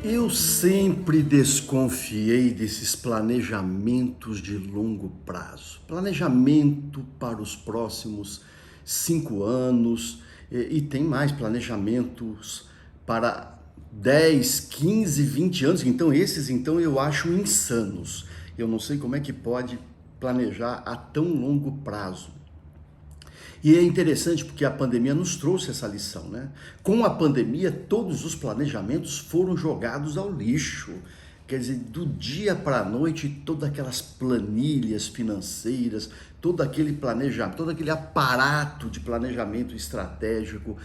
Eu sempre desconfiei desses planejamentos de longo prazo. Planejamento para os próximos 5 anos e tem mais planejamentos para 10, 15, 20 anos. Então eu acho insanos. Eu não sei como é que pode planejar a tão longo prazo. E é interessante porque a pandemia nos trouxe essa lição, né? Com a pandemia, todos os planejamentos foram jogados ao lixo. Quer dizer, do dia para a noite, todas aquelas planilhas financeiras, todo aquele planejamento, todo aquele aparato de planejamento estratégico,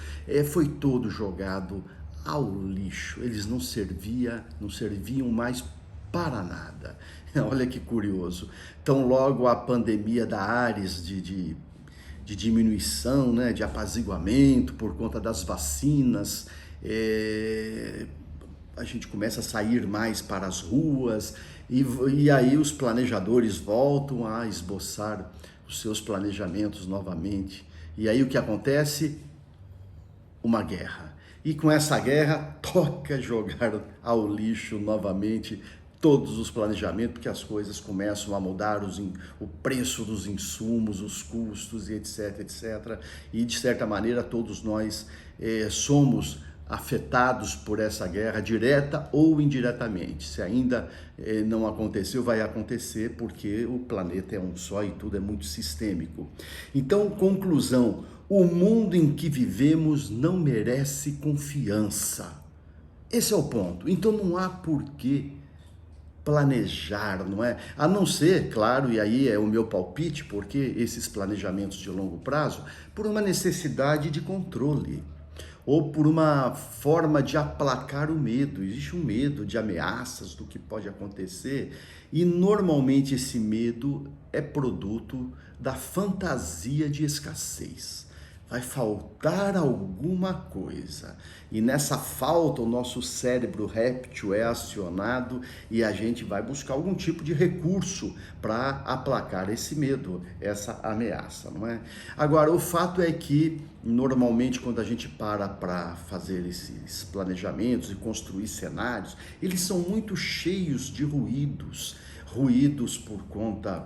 foi todo jogado ao lixo. Eles não serviam mais para nada. Olha que curioso. Então, logo a pandemia da Ares de diminuição, né, de apaziguamento por conta das vacinas, a gente começa a sair mais para as ruas e aí os planejadores voltam a esboçar os seus planejamentos novamente. E aí o que acontece? Uma guerra. E com essa guerra, toca jogar ao lixo novamente todos os planejamentos, porque as coisas começam a mudar, o preço dos insumos, os custos e etc, etc. E de certa maneira todos nós somos afetados por essa guerra, direta ou indiretamente. Se ainda não aconteceu, vai acontecer, porque o planeta é um só e tudo é muito sistêmico. Então, conclusão: o mundo em que vivemos não merece confiança. Esse é o ponto. Então não há porquê planejar, não é? A não ser, claro, e aí é o meu palpite, porque esses planejamentos de longo prazo, por uma necessidade de controle, ou por uma forma de aplacar o medo. Existe um medo de ameaças do que pode acontecer, e normalmente esse medo é produto da fantasia de escassez. Vai faltar alguma coisa. E nessa falta, o nosso cérebro réptil é acionado e a gente vai buscar algum tipo de recurso para aplacar esse medo, essa ameaça, não é? Agora, o fato é que, normalmente, quando a gente para fazer esses planejamentos e construir cenários, eles são muito cheios de ruídos. Ruídos por conta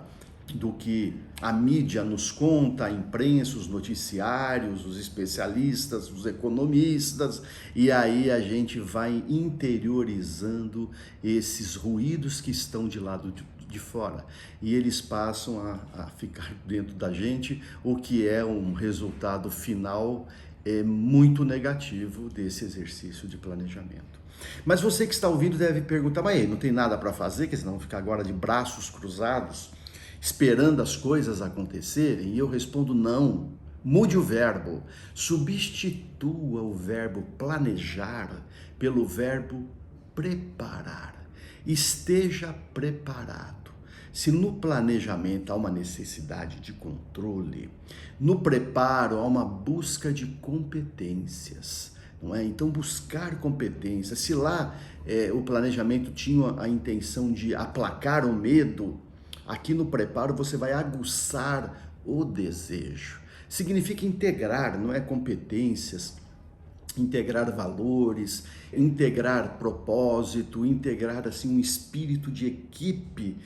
do que a mídia nos conta, a imprensa, os noticiários, os especialistas, os economistas, e aí a gente vai interiorizando esses ruídos que estão de lado de fora, e eles passam a ficar dentro da gente, o que é um resultado final muito negativo desse exercício de planejamento. Mas você que está ouvindo deve perguntar: mas aí, não tem nada para fazer, que senão ficar agora de braços cruzados, esperando as coisas acontecerem? E eu respondo: não. Mude o verbo, substitua o verbo planejar pelo verbo preparar. Esteja preparado. Se no planejamento há uma necessidade de controle, no preparo há uma busca de competências, não é? Então, buscar competências. Se lá o planejamento tinha a intenção de aplacar o medo, aqui no preparo você vai aguçar o desejo. Significa integrar, não é? Competências, integrar valores, integrar propósito, integrar assim um espírito de equipe,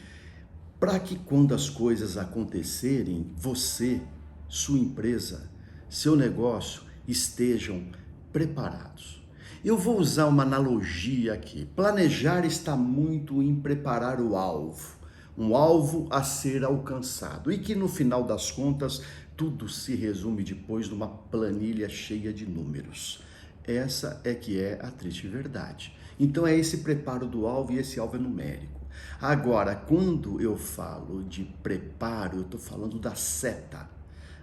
para que quando as coisas acontecerem, você, sua empresa, seu negócio estejam preparados. Eu vou usar uma analogia aqui. Planejar está muito em preparar o alvo, um alvo a ser alcançado, e que no final das contas tudo se resume depois numa planilha cheia de números. Essa é que é a triste verdade. Então é esse preparo do alvo, e esse alvo é numérico. Agora, quando eu falo de preparo, eu estou falando da seta.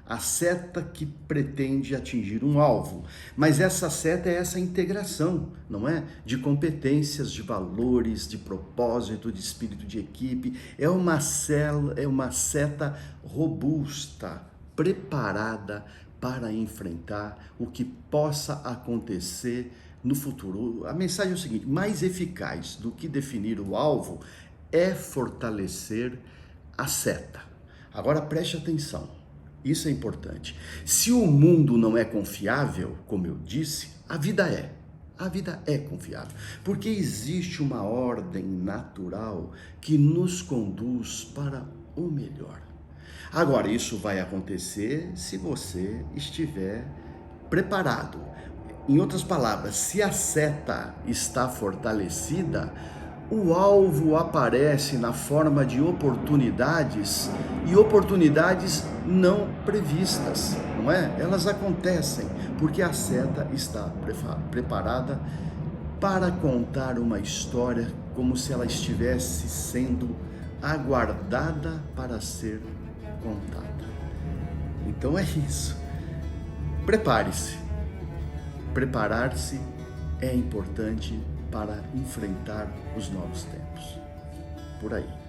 A seta que pretende atingir um alvo, mas essa seta é essa integração, não é? De competências, de valores, de propósito, de espírito de equipe. É uma seta robusta, preparada para enfrentar o que possa acontecer no futuro. A mensagem é o seguinte: mais eficaz do que definir o alvo é fortalecer a seta. Agora preste atenção. Isso é importante. Se o mundo não é confiável, como eu disse, a vida é. A vida é confiável, porque existe uma ordem natural que nos conduz para o melhor. Agora, isso vai acontecer se você estiver preparado. Em outras palavras, se a seta está fortalecida, o alvo aparece na forma de oportunidades e oportunidades não previstas, não é? Elas acontecem porque a seta está preparada para contar uma história como se ela estivesse sendo aguardada para ser contada. Então é isso. Prepare-se. Preparar-se é importante para enfrentar os novos tempos. Por aí.